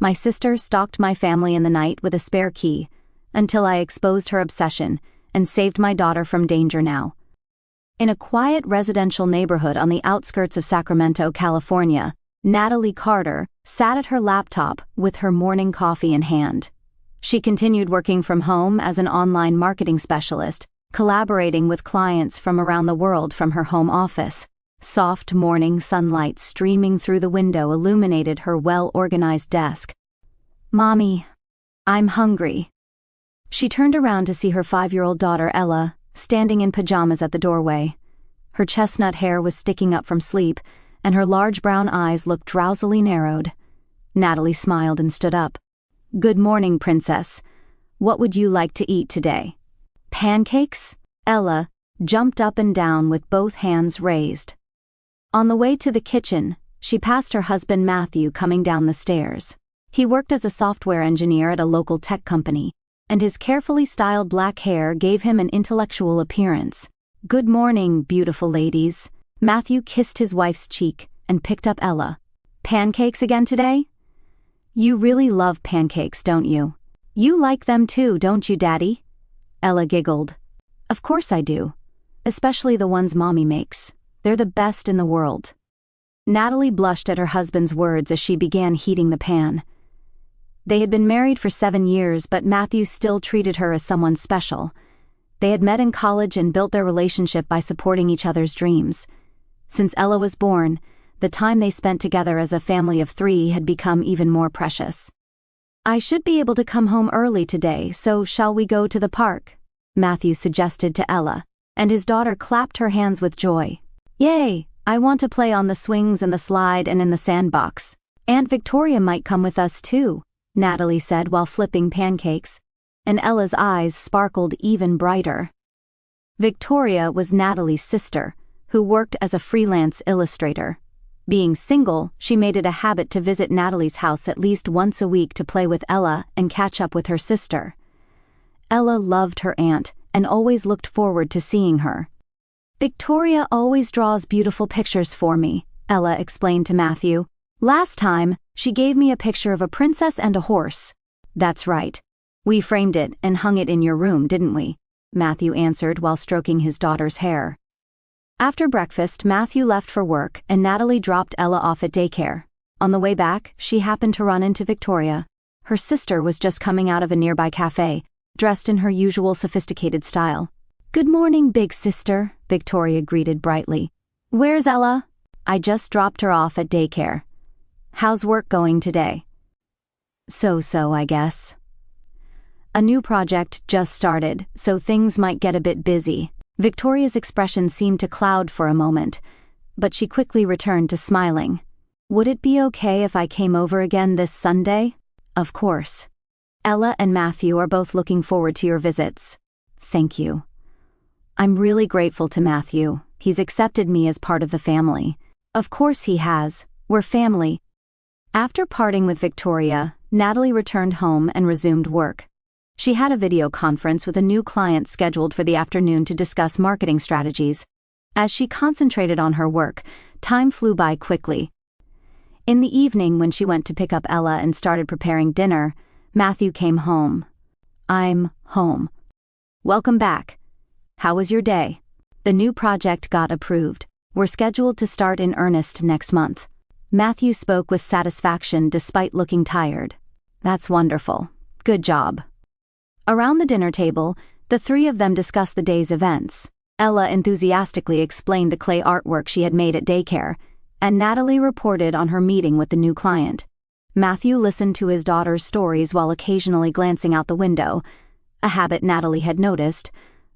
My sister stalked my family in the night with a spare key, until I exposed her obsession and saved my daughter from danger now. In a quiet residential neighborhood on the outskirts of Sacramento, California, Natalie Carter sat at her laptop with her morning coffee in hand. She continued working from home as an online marketing specialist, collaborating with clients from around the world from her home office. Soft morning sunlight streaming through the window illuminated her well-organized desk. "Mommy, I'm hungry." She turned around to see her 5-year-old daughter Ella standing in pajamas at the doorway. Her chestnut hair was sticking up from sleep, and her large brown eyes looked drowsily narrowed. Natalie smiled and stood up. "Good morning, Princess. What would you like to eat today?" "Pancakes?" Ella jumped up and down with both hands raised. On the way to the kitchen, she passed her husband Matthew coming down the stairs. He worked as a software engineer at a local tech company, and his carefully styled black hair gave him an intellectual appearance. "Good morning, beautiful ladies." Matthew kissed his wife's cheek and picked up Ella. "Pancakes again today? You really love pancakes, don't you? You like them too, don't you, Daddy?" Ella giggled. "Of course I do. Especially the ones Mommy makes. They're the best in the world." Natalie blushed at her husband's words as she began heating the pan. They had been married for 7 years, but Matthew still treated her as someone special. They had met in college and built their relationship by supporting each other's dreams. Since Ella was born, the time they spent together as a family of 3 had become even more precious. "I should be able to come home early today, so shall we go to the park?" Matthew suggested to Ella, and his daughter clapped her hands with joy. "Yay! I want to play on the swings and the slide and in the sandbox. Aunt Victoria might come with us too," Natalie said while flipping pancakes, and Ella's eyes sparkled even brighter. Victoria was Natalie's sister, who worked as a freelance illustrator. Being single, she made it a habit to visit Natalie's house at least once a week to play with Ella and catch up with her sister. Ella loved her aunt and always looked forward to seeing her. "Victoria always draws beautiful pictures for me," Ella explained to Matthew. "Last time, she gave me a picture of a princess and a horse." "That's right. We framed it and hung it in your room, didn't we?" Matthew answered while stroking his daughter's hair. After breakfast, Matthew left for work and Natalie dropped Ella off at daycare. On the way back, she happened to run into Victoria. Her sister was just coming out of a nearby cafe, dressed in her usual sophisticated style. "Good morning, big sister," Victoria greeted brightly. "Where's Ella?" "I just dropped her off at daycare." "How's work going today?" "So-so, I guess. A new project just started, so things might get a bit busy." Victoria's expression seemed to cloud for a moment, but she quickly returned to smiling. "Would it be okay if I came over again this Sunday?" "Of course. Ella and Matthew are both looking forward to your visits." "Thank you. I'm really grateful to Matthew. He's accepted me as part of the family." "Of course he has. We're family." After parting with Victoria, Natalie returned home and resumed work. She had a video conference with a new client scheduled for the afternoon to discuss marketing strategies. As she concentrated on her work, time flew by quickly. In the evening, when she went to pick up Ella and started preparing dinner, Matthew came home. "I'm home." "Welcome back. How was your day?" "The new project got approved. We're scheduled to start in earnest next month." Matthew spoke with satisfaction despite looking tired. "That's wonderful. Good job." Around the dinner table, the 3 of them discussed the day's events. Ella enthusiastically explained the clay artwork she had made at daycare, and Natalie reported on her meeting with the new client. Matthew listened to his daughter's stories while occasionally glancing out the window, a habit Natalie had noticed,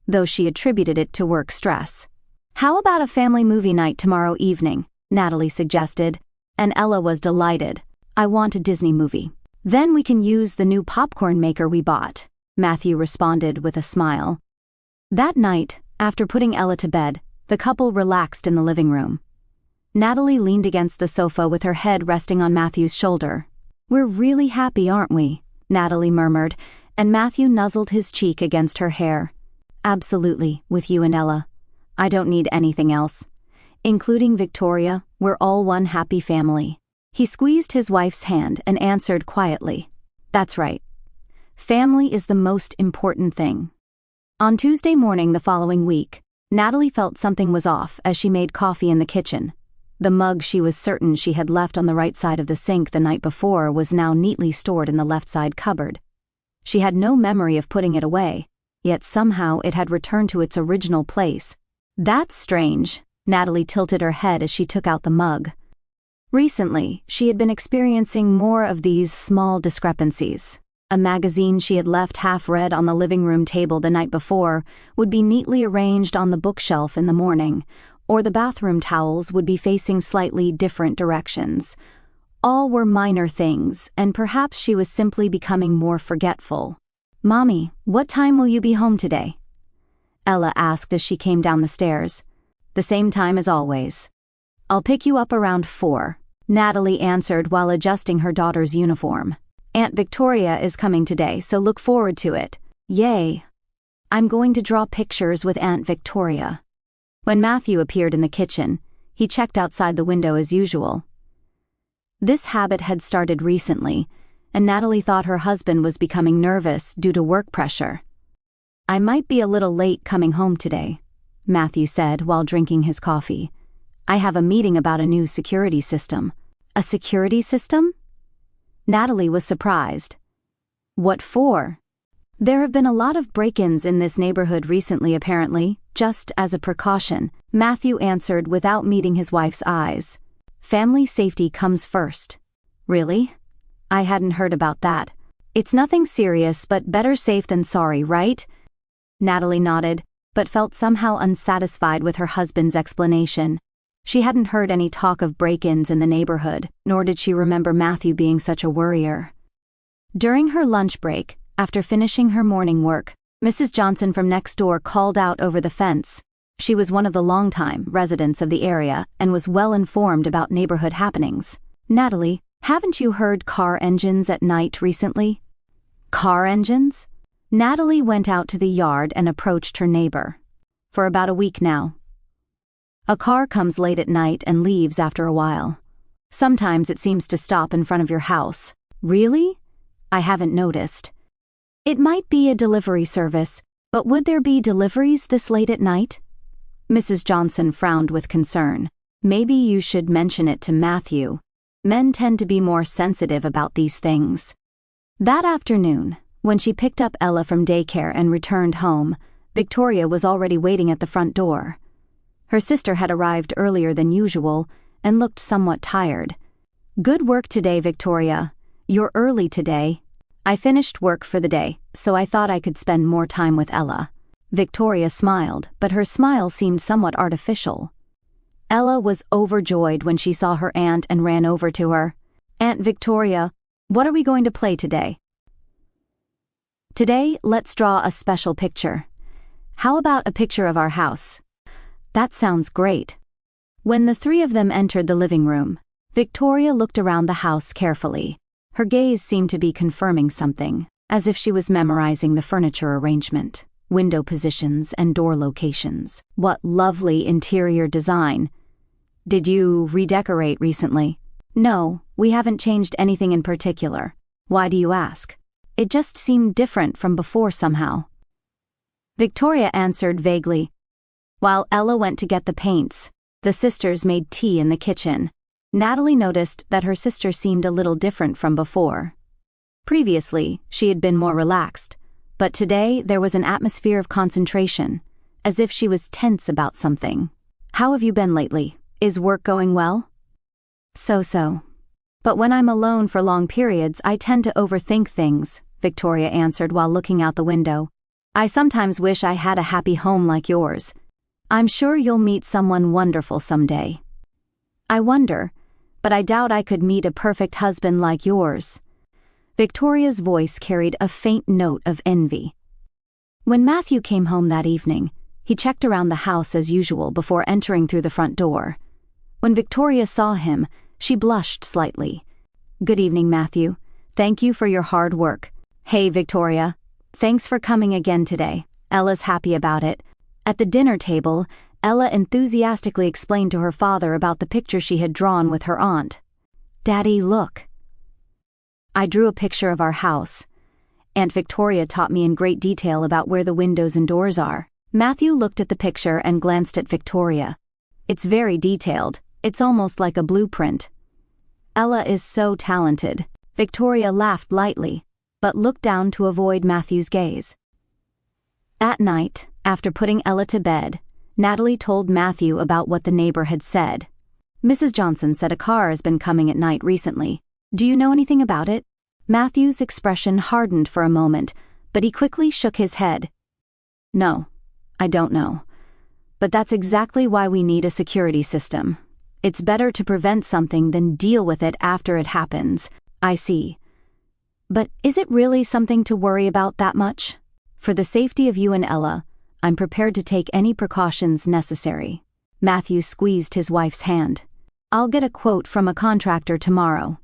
though she attributed it to work stress. "How about a family movie night tomorrow evening?" Natalie suggested, and Ella was delighted. "I want a Disney movie." "Then we can use the new popcorn maker we bought," Matthew responded with a smile. That night, after putting Ella to bed, the couple relaxed in the living room. Natalie leaned against the sofa with her head resting on Matthew's shoulder. "We're really happy, aren't we?" Natalie murmured, and Matthew nuzzled his cheek against her hair. "Absolutely, with you and Ella. I don't need anything else. Including Victoria, we're all one happy family." He squeezed his wife's hand and answered quietly, "That's right. Family is the most important thing." On Tuesday morning the following week, Natalie felt something was off as she made coffee in the kitchen. The mug she was certain she had left on the right side of the sink the night before was now neatly stored in the left side cupboard. She had no memory of putting it away, yet somehow it had returned to its original place. "That's strange." Natalie tilted her head as she took out the mug. Recently, she had been experiencing more of these small discrepancies. A magazine she had left half-read on the living room table the night before would be neatly arranged on the bookshelf in the morning, or the bathroom towels would be facing slightly different directions. All were minor things, and perhaps she was simply becoming more forgetful. "Mommy, what time will you be home today?" Ella asked as she came down the stairs. "The same time as always. I'll pick you up around 4, Natalie answered while adjusting her daughter's uniform. "Aunt Victoria is coming today, so look forward to it." "Yay. I'm going to draw pictures with Aunt Victoria." When Matthew appeared in the kitchen, he checked outside the window as usual. This habit had started recently, and Natalie thought her husband was becoming nervous due to work pressure. "I might be a little late coming home today," Matthew said while drinking his coffee. "I have a meeting about a new security system." "A security system?" Natalie was surprised. "What for?" "There have been a lot of break-ins in this neighborhood recently apparently, just as a precaution," Matthew answered without meeting his wife's eyes. "Family safety comes first." "Really? I hadn't heard about that. It's nothing serious, but better safe than sorry, right?" Natalie nodded, but felt somehow unsatisfied with her husband's explanation. She hadn't heard any talk of break-ins in the neighborhood, nor did she remember Matthew being such a worrier. During her lunch break, after finishing her morning work, Mrs. Johnson from next door called out over the fence. She was one of the longtime residents of the area and was well informed about neighborhood happenings. "Natalie, haven't you heard car engines at night recently?" "Car engines?" Natalie went out to the yard and approached her neighbor. "For about a week now. A car comes late at night and leaves after a while. Sometimes it seems to stop in front of your house." "Really? I haven't noticed." "It might be a delivery service, but would there be deliveries this late at night?" Mrs. Johnson frowned with concern. "Maybe you should mention it to Matthew. Men tend to be more sensitive about these things." That afternoon, when she picked up Ella from daycare and returned home, Victoria was already waiting at the front door. Her sister had arrived earlier than usual and looked somewhat tired. "Good work today, Victoria. You're early today." "I finished work for the day, so I thought I could spend more time with Ella." Victoria smiled, but her smile seemed somewhat artificial. Ella was overjoyed when she saw her aunt and ran over to her. "Aunt Victoria, what are we going to play today?" "Today, let's draw a special picture. How about a picture of our house?" "That sounds great." When the three of them entered the living room, Victoria looked around the house carefully. Her gaze seemed to be confirming something, as if she was memorizing the furniture arrangement, window positions, and door locations. "What lovely interior design. Did you redecorate recently?" "No, we haven't changed anything in particular." "Why do you ask?" "It just seemed different from before somehow." Victoria answered vaguely. While Ella went to get the paints, the sisters made tea in the kitchen. Natalie noticed that her sister seemed a little different from before. Previously, she had been more relaxed, but today there was an atmosphere of concentration, as if she was tense about something. "How have you been lately? Is work going well?" "So-so. But when I'm alone for long periods, I tend to overthink things," Victoria answered while looking out the window. "I sometimes wish I had a happy home like yours. I'm sure you'll meet someone wonderful someday." "I wonder, but I doubt I could meet a perfect husband like yours." Victoria's voice carried a faint note of envy. When Matthew came home that evening, he checked around the house as usual before entering through the front door. When Victoria saw him, she blushed slightly. "Good evening, Matthew. Thank you for your hard work." "Hey, Victoria. Thanks for coming again today." Ella's happy about it. At the dinner table, Ella enthusiastically explained to her father about the picture she had drawn with her aunt. "Daddy, look." I drew a picture of our house. Aunt Victoria taught me in great detail about where the windows and doors are. Matthew looked at the picture and glanced at Victoria. "It's very detailed. It's almost like a blueprint." "Ella is so talented." Victoria laughed lightly, but looked down to avoid Matthew's gaze. At night, after putting Ella to bed, Natalie told Matthew about what the neighbor had said. "Mrs. Johnson said a car has been coming at night recently. Do you know anything about it?" Matthew's expression hardened for a moment, but he quickly shook his head. "No, I don't know. But that's exactly why we need a security system. It's better to prevent something than deal with it after it happens." "I see. But is it really something to worry about that much? For the safety of you and Ella, I'm prepared to take any precautions necessary." Matthew squeezed his wife's hand. "I'll get a quote from a contractor tomorrow."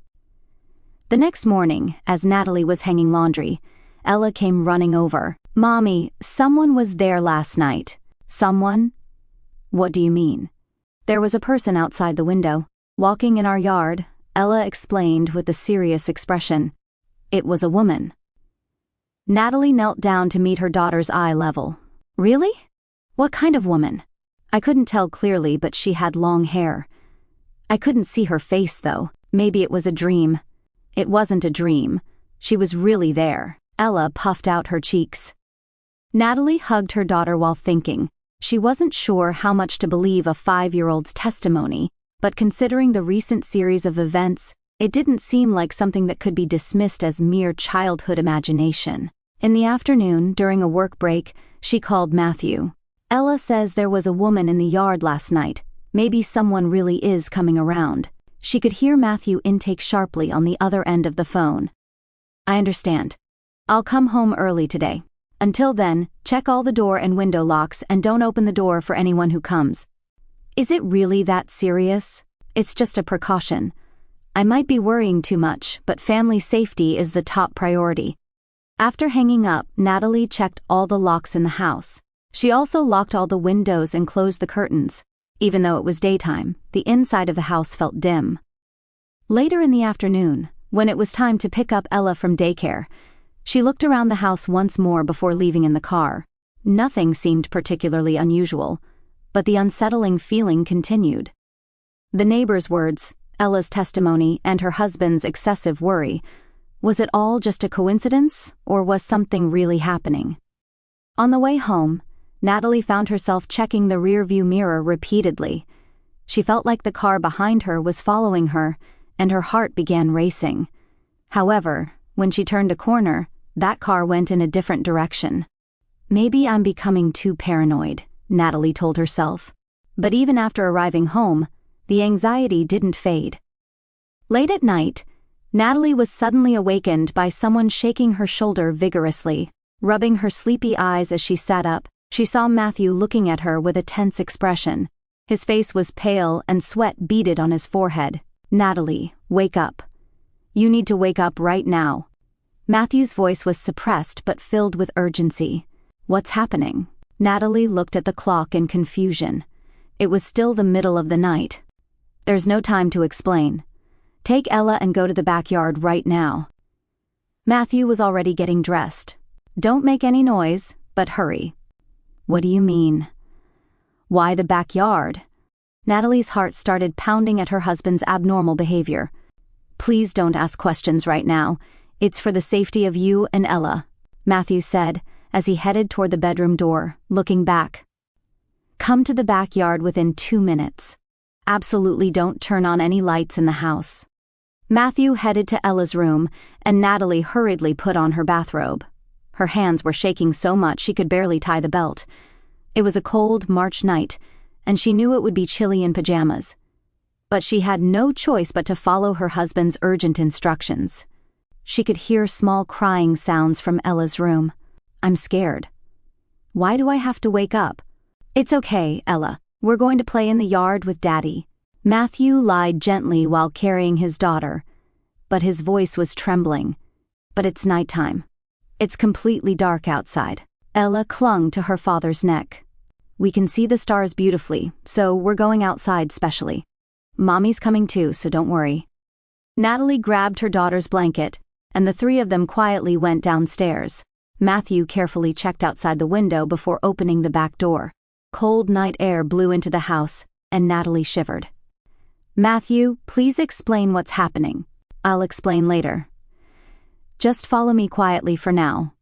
The next morning, as Natalie was hanging laundry, Ella came running over. "Mommy, someone was there last night." "Someone? What do you mean?" "There was a person outside the window, walking in our yard," Ella explained with a serious expression. "It was a woman." Natalie knelt down to meet her daughter's eye level. "Really? What kind of woman?" "I couldn't tell clearly, but she had long hair. I couldn't see her face, though. Maybe it was a dream." "It wasn't a dream. She was really there." Ella puffed out her cheeks. Natalie hugged her daughter while thinking. She wasn't sure how much to believe a 5-year-old's testimony, but considering the recent series of events, it didn't seem like something that could be dismissed as mere childhood imagination. In the afternoon, during a work break, she called Matthew. "Ella says there was a woman in the yard last night. Maybe someone really is coming around." She could hear Matthew intake sharply on the other end of the phone. "I understand. I'll come home early today. Until then, check all the door and window locks and don't open the door for anyone who comes." "Is it really that serious?" "It's just a precaution. I might be worrying too much, but family safety is the top priority." After hanging up, Natalie checked all the locks in the house. She also locked all the windows and closed the curtains. Even though it was daytime, the inside of the house felt dim. Later in the afternoon, when it was time to pick up Ella from daycare, she looked around the house once more before leaving in the car. Nothing seemed particularly unusual, but the unsettling feeling continued. The neighbor's words, Ella's testimony, and her husband's excessive worry. Was it all just a coincidence, or was something really happening? On the way home, Natalie found herself checking the rearview mirror repeatedly. She felt like the car behind her was following her, and her heart began racing. However, when she turned a corner, that car went in a different direction. "Maybe I'm becoming too paranoid," Natalie told herself. But even after arriving home, the anxiety didn't fade. Late at night, Natalie was suddenly awakened by someone shaking her shoulder vigorously. Rubbing her sleepy eyes as she sat up, she saw Matthew looking at her with a tense expression. His face was pale and sweat beaded on his forehead. "Natalie, wake up. You need to wake up right now." Matthew's voice was suppressed but filled with urgency. "What's happening?" Natalie looked at the clock in confusion. It was still the middle of the night. "There's no time to explain. Take Ella and go to the backyard right now." Matthew was already getting dressed. "Don't make any noise, but hurry." "What do you mean?" "Why the backyard?" Natalie's heart started pounding at her husband's abnormal behavior. "Please don't ask questions right now. It's for the safety of you and Ella," Matthew said as he headed toward the bedroom door, looking back. "Come to the backyard within 2 minutes. Absolutely don't turn on any lights in the house." Matthew headed to Ella's room, and Natalie hurriedly put on her bathrobe. Her hands were shaking so much she could barely tie the belt. It was a cold March night, and she knew it would be chilly in pajamas. But she had no choice but to follow her husband's urgent instructions. She could hear small crying sounds from Ella's room. "I'm scared." "Why do I have to wake up?" "It's okay, Ella. We're going to play in the yard with Daddy." Matthew lied gently while carrying his daughter, but his voice was trembling. "But it's nighttime. It's completely dark outside." Ella clung to her father's neck. "We can see the stars beautifully, so we're going outside specially. Mommy's coming too, so don't worry." Natalie grabbed her daughter's blanket, and the three of them quietly went downstairs. Matthew carefully checked outside the window before opening the back door. Cold night air blew into the house, and Natalie shivered. "Matthew, please explain what's happening." "I'll explain later. Just follow me quietly for now."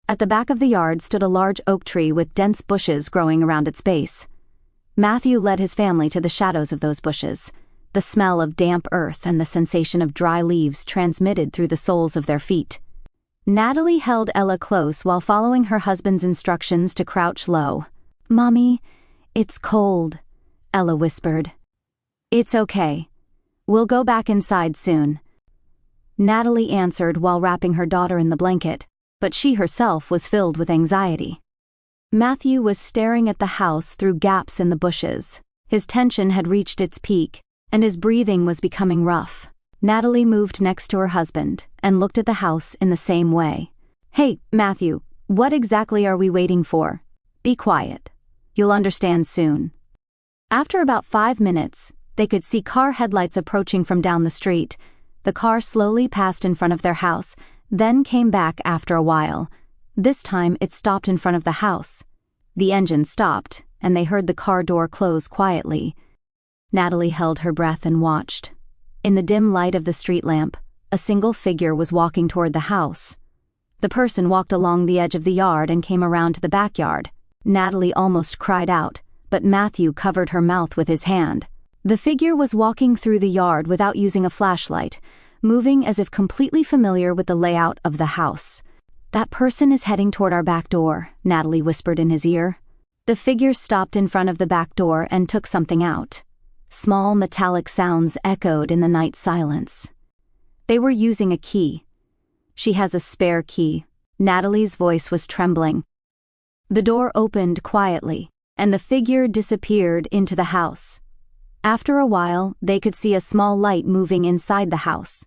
At the back of the yard stood a large oak tree with dense bushes growing around its base. Matthew led his family to the shadows of those bushes. The smell of damp earth and the sensation of dry leaves transmitted through the soles of their feet. Natalie held Ella close while following her husband's instructions to crouch low. "Mommy, it's cold," Ella whispered. "It's okay. We'll go back inside soon," Natalie answered while wrapping her daughter in the blanket, but she herself was filled with anxiety. Matthew was staring at the house through gaps in the bushes. His tension had reached its peak, and his breathing was becoming rough. Natalie moved next to her husband and looked at the house in the same way. "Hey, Matthew, what exactly are we waiting for? Be quiet. You'll understand soon." After about 5 minutes, they could see car headlights approaching from down the street. The car slowly passed in front of their house, then came back after a while. This time it stopped in front of the house. The engine stopped, and they heard the car door close quietly. Natalie held her breath and watched. In the dim light of the street lamp, a single figure was walking toward the house. The person walked along the edge of the yard and came around to the backyard. Natalie almost cried out, but Matthew covered her mouth with his hand. The figure was walking through the yard without using a flashlight, moving as if completely familiar with the layout of the house. "That person is heading toward our back door," Natalie whispered in his ear. The figure stopped in front of the back door and took something out. Small metallic sounds echoed in the night silence. They were using a key. "She has a spare key." Natalie's voice was trembling. The door opened quietly, and the figure disappeared into the house. After a while, they could see a small light moving inside the house.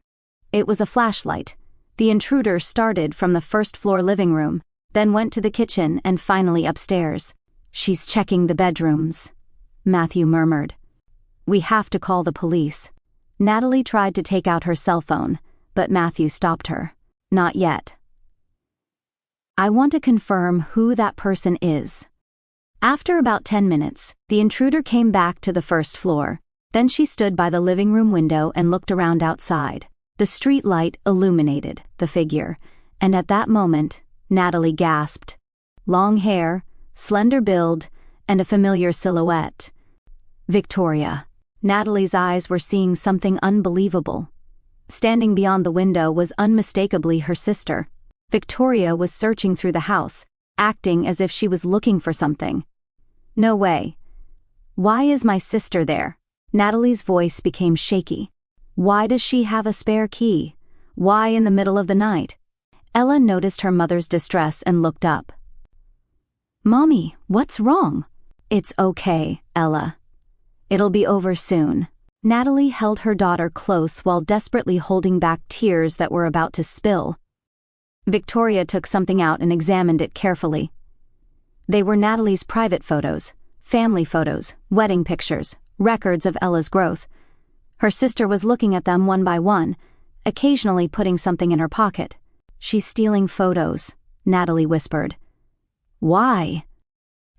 It was a flashlight. The intruder started from the first-floor living room, then went to the kitchen and finally upstairs. "She's checking the bedrooms," Matthew murmured. "We have to call the police." Natalie tried to take out her cell phone, but Matthew stopped her. "Not yet. I want to confirm who that person is." After about 10 minutes, the intruder came back to the first floor. Then she stood by the living room window and looked around outside. The street light illuminated the figure, and at that moment, Natalie gasped. Long hair, slender build, and a familiar silhouette. Victoria. Natalie's eyes were seeing something unbelievable. Standing beyond the window was unmistakably her sister. Victoria was searching through the house, acting as if she was looking for something. "No way. Why is my sister there?" Natalie's voice became shaky. "Why does she have a spare key? Why in the middle of the night?" Ella noticed her mother's distress and looked up. "Mommy, what's wrong?" "It's okay, Ella. It'll be over soon." Natalie held her daughter close while desperately holding back tears that were about to spill. Victoria took something out and examined it carefully. They were Natalie's private photos, family photos, wedding pictures, records of Ella's growth. Her sister was looking at them one by one, occasionally putting something in her pocket. "She's stealing photos," Natalie whispered. "Why?"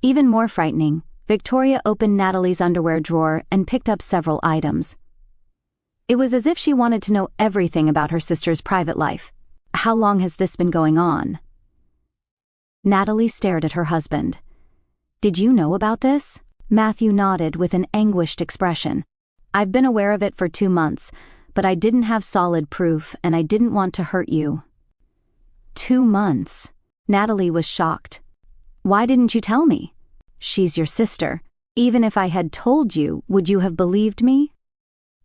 Even more frightening, Victoria opened Natalie's underwear drawer and picked up several items. It was as if she wanted to know everything about her sister's private life. "How long has this been going on?" Natalie stared at her husband. "Did you know about this?" Matthew nodded with an anguished expression. "I've been aware of it for 2 months, but I didn't have solid proof and I didn't want to hurt you." 2 months? Natalie was shocked. "Why didn't you tell me?" "She's your sister. Even if I had told you, would you have believed me?"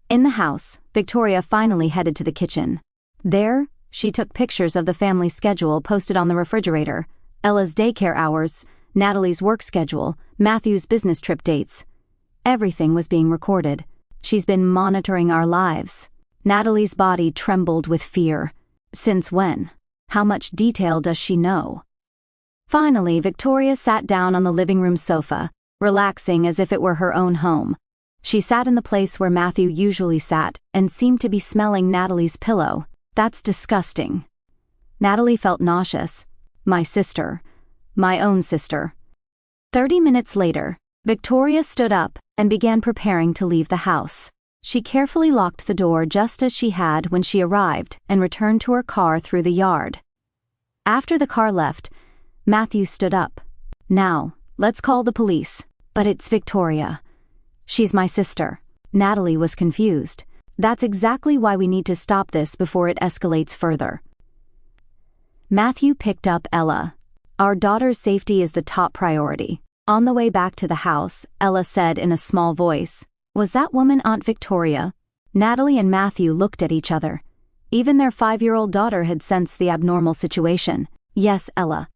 In the house, Victoria finally headed to the kitchen. There, she took pictures of the family schedule posted on the refrigerator, Ella's daycare hours, Natalie's work schedule, Matthew's business trip dates. Everything was being recorded. "She's been monitoring our lives." Natalie's body trembled with fear. Since when? How much detail does she know? Finally, Victoria sat down on the living room sofa, relaxing as if it were her own home. She sat in the place where Matthew usually sat and seemed to be smelling Natalie's pillow. That's disgusting. Natalie felt nauseous. My sister. My own sister. 30 minutes later, Victoria stood up and began preparing to leave the house. She carefully locked the door just as she had when she arrived and returned to her car through the yard. After the car left, Matthew stood up. Now, let's call the police. But it's Victoria. She's my sister. Natalie was confused. That's exactly why we need to stop this before it escalates further. Matthew picked up Ella. Our daughter's safety is the top priority. On the way back to the house, Ella said in a small voice, "Was that woman Aunt Victoria?" Natalie and Matthew looked at each other. Even their 5-year-old daughter had sensed the abnormal situation. "Yes, Ella.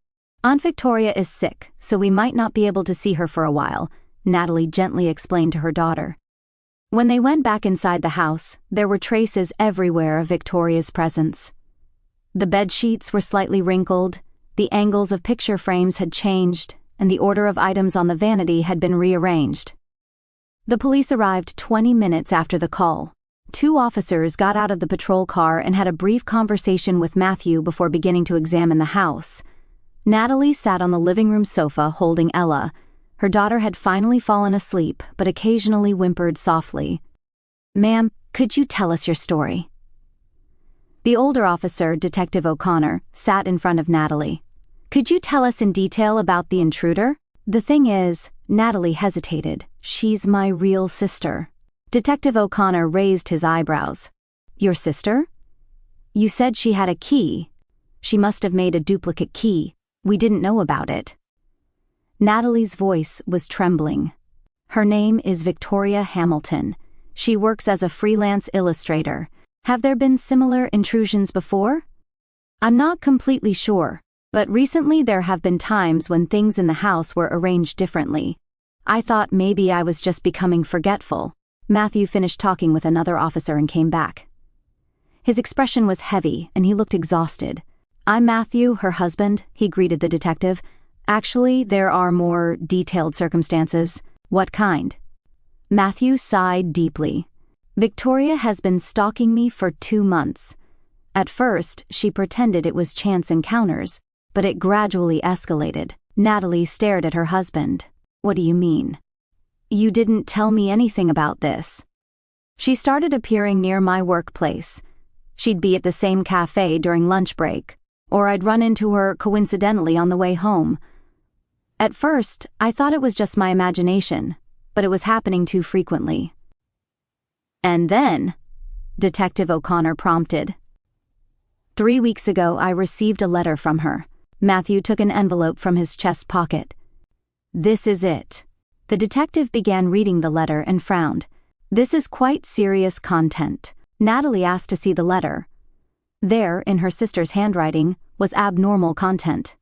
Aunt Victoria is sick, so we might not be able to see her for a while," Natalie gently explained to her daughter. When they went back inside the house, there were traces everywhere of Victoria's presence. The bed sheets were slightly wrinkled, the angles of picture frames had changed, and the order of items on the vanity had been rearranged. The police arrived 20 minutes after the call. 2 officers got out of the patrol car and had a brief conversation with Matthew before beginning to examine the house. Natalie sat on the living room sofa holding Ella. Her daughter had finally fallen asleep, but occasionally whimpered softly. "Ma'am, could you tell us your story?" The older officer, Detective O'Connor, sat in front of Natalie. "Could you tell us in detail about the intruder?" "The thing is," Natalie hesitated, "she's my real sister." Detective O'Connor raised his eyebrows. "Your sister? You said she had a key. She must have made a duplicate key. We didn't know about it." Natalie's voice was trembling. "Her name is Victoria Hamilton. She works as a freelance illustrator. Have there been similar intrusions before?" "I'm not completely sure, but recently there have been times when things in the house were arranged differently. I thought maybe I was just becoming forgetful." Matthew finished talking with another officer and came back. His expression was heavy and he looked exhausted. "I'm Matthew, her husband," he greeted the detective. "Actually, there are more detailed circumstances." "What kind?" Matthew sighed deeply. "Victoria has been stalking me for 2 months. At first, she pretended it was chance encounters, but it gradually escalated." Natalie stared at her husband. "What do you mean?" "You didn't tell me anything about this." "She started appearing near my workplace. She'd be at the same cafe during lunch break, or I'd run into her coincidentally on the way home. At first, I thought it was just my imagination, but it was happening too frequently." "And then?" Detective O'Connor prompted. 3 weeks ago, I received a letter from her." Matthew took an envelope from his chest pocket. "This is it." The detective began reading the letter and frowned. "This is quite serious content." Natalie asked to see the letter. There, in her sister's handwriting, was abnormal content.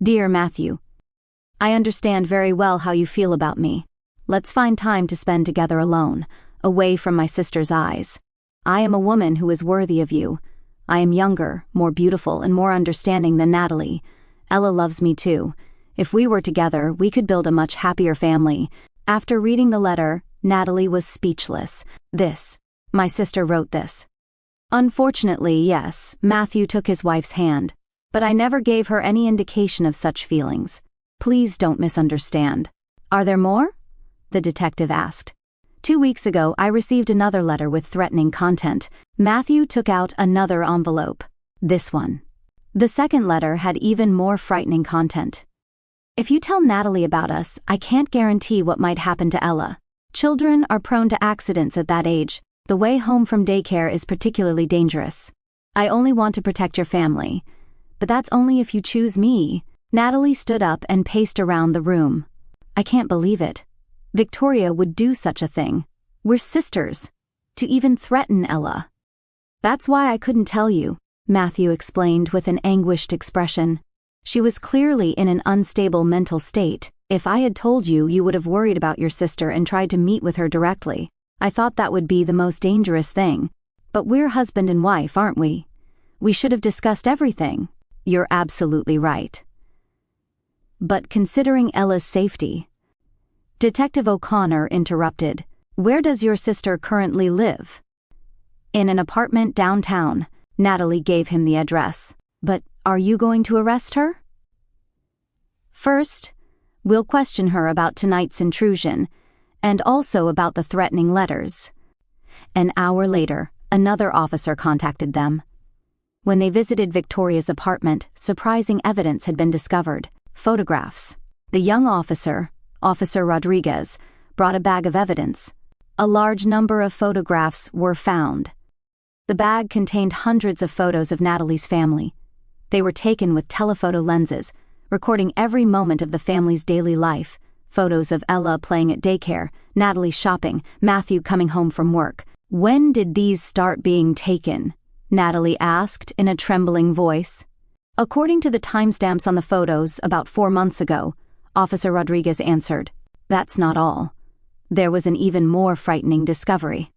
"Dear Matthew, I understand very well how you feel about me. Let's find time to spend together alone, away from my sister's eyes. I am a woman who is worthy of you. I am younger, more beautiful, and more understanding than Natalie. Ella loves me too. If we were together, we could build a much happier family." After reading the letter, Natalie was speechless. My sister wrote this." "Unfortunately, yes," Matthew took his wife's hand, "but I never gave her any indication of such feelings. Please don't misunderstand." "Are there more?" the detective asked. 2 weeks ago, I received another letter with threatening content." Matthew took out another envelope. This one. The second letter had even more frightening content. "If you tell Natalie about us, I can't guarantee what might happen to Ella. Children are prone to accidents at that age. The way home from daycare is particularly dangerous. I only want to protect your family. But that's only if you choose me." Natalie stood up and paced around the room. "I can't believe it. Victoria would do such a thing. We're sisters. To even threaten Ella." "That's why I couldn't tell you," Matthew explained with an anguished expression. "She was clearly in an unstable mental state. If I had told you, you would have worried about your sister and tried to meet with her directly. I thought that would be the most dangerous thing. But we're husband and wife, aren't we? We should have discussed everything." "You're absolutely right." "But considering Ella's safety..." Detective O'Connor interrupted. Where does your sister currently live? In an apartment downtown. Natalie gave him the address. But are you going to arrest her? First, we'll question her about tonight's intrusion, and also about the threatening letters. An hour later, another officer contacted them. When they visited Victoria's apartment, surprising evidence had been discovered. Photographs. The young officer, Officer Rodriguez, brought a bag of evidence. A large number of photographs were found. The bag contained hundreds of photos of Natalie's family. They were taken with telephoto lenses, recording every moment of the family's daily life. Photos of Ella playing at daycare, Natalie shopping, Matthew coming home from work. When did these start being taken? Natalie asked in a trembling voice. According to the timestamps on the photos, about 4 months ago, Officer Rodriguez answered. That's not all. There was an even more frightening discovery.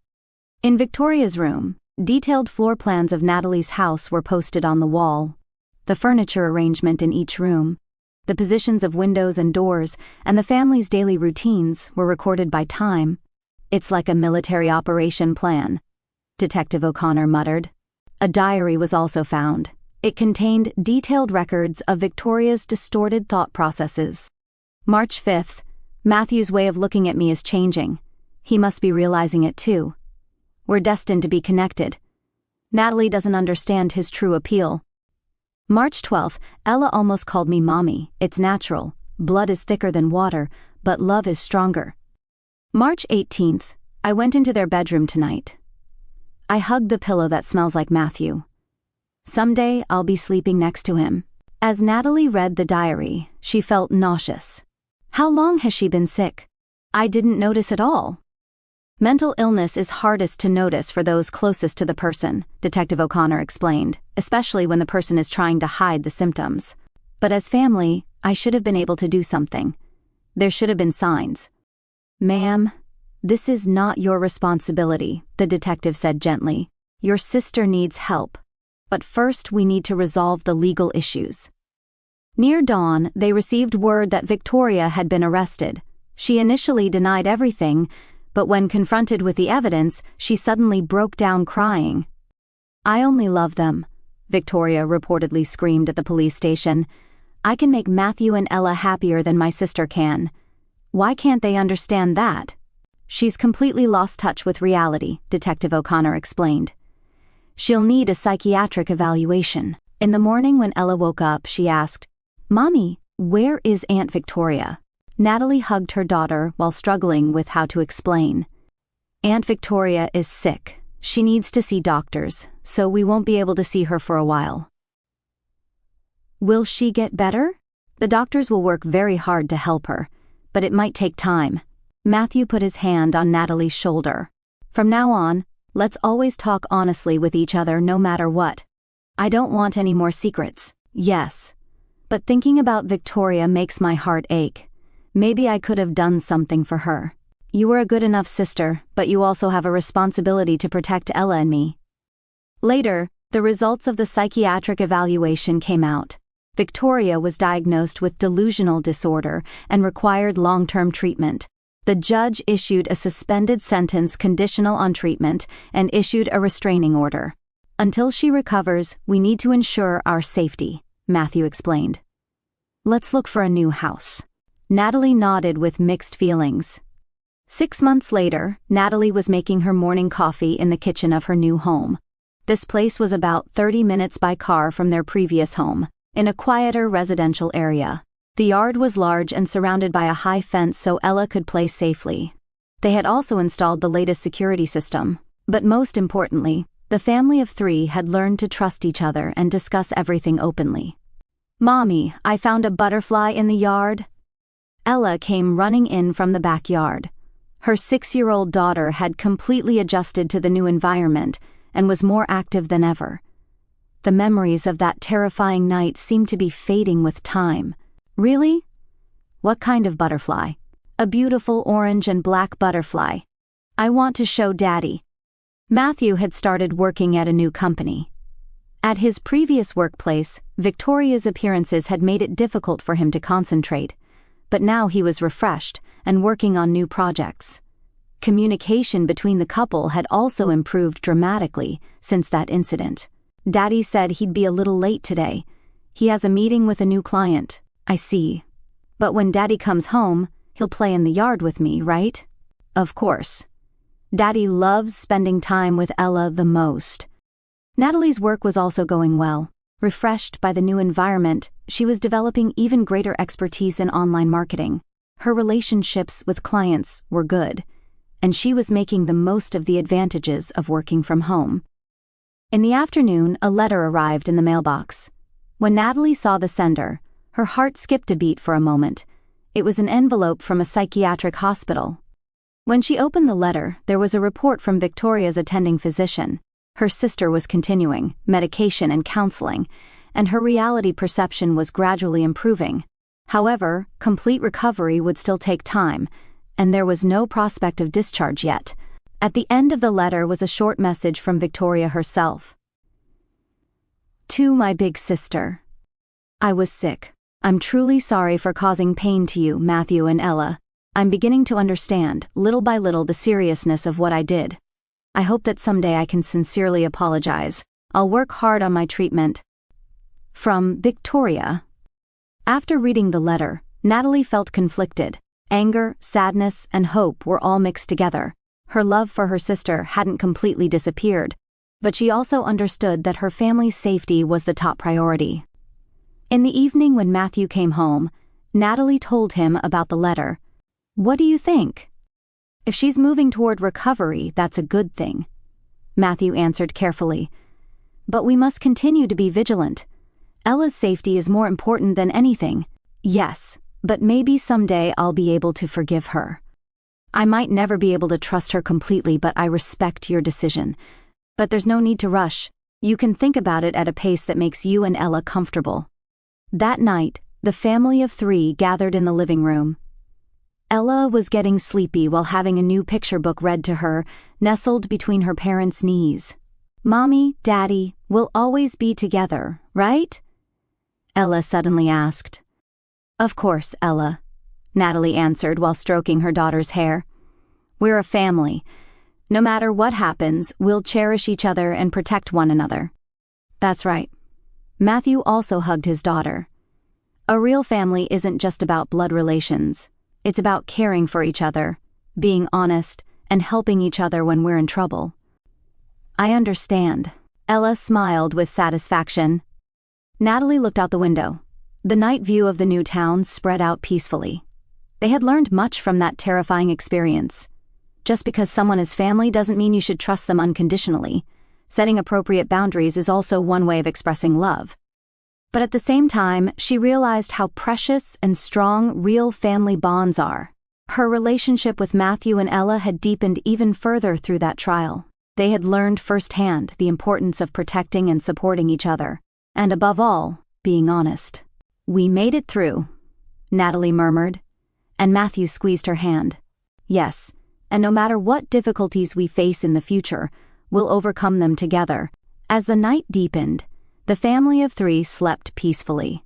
In Victoria's room, detailed floor plans of Natalie's house were posted on the wall. The furniture arrangement in each room, the positions of windows and doors, and the family's daily routines were recorded by time. It's like a military operation plan, Detective O'Connor muttered. A diary was also found. It contained detailed records of Victoria's distorted thought processes. March 5th, Matthew's way of looking at me is changing. He must be realizing it too. We're destined to be connected. Natalie doesn't understand his true appeal. March 12th, Ella almost called me mommy. It's natural. Blood is thicker than water, but love is stronger. March 18th, I went into their bedroom tonight. I hugged the pillow that smells like Matthew. Someday I'll be sleeping next to him. As Natalie read the diary, she felt nauseous. How long has she been sick? I didn't notice at all. Mental illness is hardest to notice for those closest to the person, Detective O'Connor explained, especially when the person is trying to hide the symptoms. But as family, I should have been able to do something. There should have been signs. Ma'am, this is not your responsibility, the detective said gently. Your sister needs help. But first we need to resolve the legal issues. Near dawn, they received word that Victoria had been arrested. She initially denied everything, but when confronted with the evidence, she suddenly broke down crying. I only love them, Victoria reportedly screamed at the police station. I can make Matthew and Ella happier than my sister can. Why can't they understand that? She's completely lost touch with reality, Detective O'Connor explained. She'll need a psychiatric evaluation. In the morning when Ella woke up, she asked, Mommy, where is Aunt Victoria? Natalie hugged her daughter while struggling with how to explain. Aunt Victoria is sick. She needs to see doctors, so we won't be able to see her for a while. Will she get better? The doctors will work very hard to help her, but it might take time. Matthew put his hand on Natalie's shoulder. From now on, let's always talk honestly with each other no matter what. I don't want any more secrets. Yes. But thinking about Victoria makes my heart ache. Maybe I could have done something for her. You were a good enough sister, but you also have a responsibility to protect Ella and me. Later, the results of the psychiatric evaluation came out. Victoria was diagnosed with delusional disorder and required long-term treatment. The judge issued a suspended sentence conditional on treatment and issued a restraining order. Until she recovers, we need to ensure our safety, Matthew explained. Let's look for a new house. Natalie nodded with mixed feelings. 6 months later, Natalie was making her morning coffee in the kitchen of her new home. This place was about 30 minutes by car from their previous home, in a quieter residential area. The yard was large and surrounded by a high fence so Ella could play safely. They had also installed the latest security system. But most importantly, the family of 3 had learned to trust each other and discuss everything openly. Mommy, I found a butterfly in the yard. Ella came running in from the backyard. Her 6-year-old daughter had completely adjusted to the new environment and was more active than ever. The memories of that terrifying night seemed to be fading with time. Really? What kind of butterfly? A beautiful orange and black butterfly. I want to show Daddy. Matthew had started working at a new company. At his previous workplace, Victoria's appearances had made it difficult for him to concentrate, but now he was refreshed and working on new projects. Communication between the couple had also improved dramatically since that incident. Daddy said he'd be a little late today. He has a meeting with a new client. I see. But when Daddy comes home, he'll play in the yard with me, right? Of course. Daddy loves spending time with Ella the most. Natalie's work was also going well. Refreshed by the new environment, she was developing even greater expertise in online marketing. Her relationships with clients were good, and she was making the most of the advantages of working from home. In the afternoon, a letter arrived in the mailbox. When Natalie saw the sender, her heart skipped a beat for a moment. It was an envelope from a psychiatric hospital. When she opened the letter, there was a report from Victoria's attending physician. Her sister was continuing medication and counseling, and her reality perception was gradually improving. However, complete recovery would still take time, and there was no prospect of discharge yet. At the end of the letter was a short message from Victoria herself. To my big sister. I was sick. I'm truly sorry for causing pain to you, Matthew and Ella. I'm beginning to understand, little by little, the seriousness of what I did. I hope that someday I can sincerely apologize. I'll work hard on my treatment. From Victoria. After reading the letter, Natalie felt conflicted. Anger, sadness, and hope were all mixed together. Her love for her sister hadn't completely disappeared, but she also understood that her family's safety was the top priority. In the evening when Matthew came home, Natalie told him about the letter. What do you think? If she's moving toward recovery, that's a good thing. Matthew answered carefully. But we must continue to be vigilant. Ella's safety is more important than anything. Yes, but maybe someday I'll be able to forgive her. I might never be able to trust her completely, but I respect your decision. But there's no need to rush. You can think about it at a pace that makes you and Ella comfortable. That night, the family of 3 gathered in the living room. Ella was getting sleepy while having a new picture book read to her, nestled between her parents' knees. Mommy, Daddy, we'll always be together, right? Ella suddenly asked. Of course, Ella, Natalie answered while stroking her daughter's hair. We're a family. No matter what happens, we'll cherish each other and protect one another. That's right. Matthew also hugged his daughter. A real family isn't just about blood relations. It's about caring for each other, being honest, and helping each other when we're in trouble. I understand. Ella smiled with satisfaction. Natalie looked out the window. The night view of the new town spread out peacefully. They had learned much from that terrifying experience. Just because someone is family doesn't mean you should trust them unconditionally. Setting appropriate boundaries is also one way of expressing love. But at the same time, she realized how precious and strong real family bonds are. Her relationship with Matthew and Ella had deepened even further through that trial. They had learned firsthand the importance of protecting and supporting each other, and above all, being honest. We made it through, Natalie murmured, and Matthew squeezed her hand. Yes, and no matter what difficulties we face in the future, we'll overcome them together. As the night deepened, the family of 3 slept peacefully.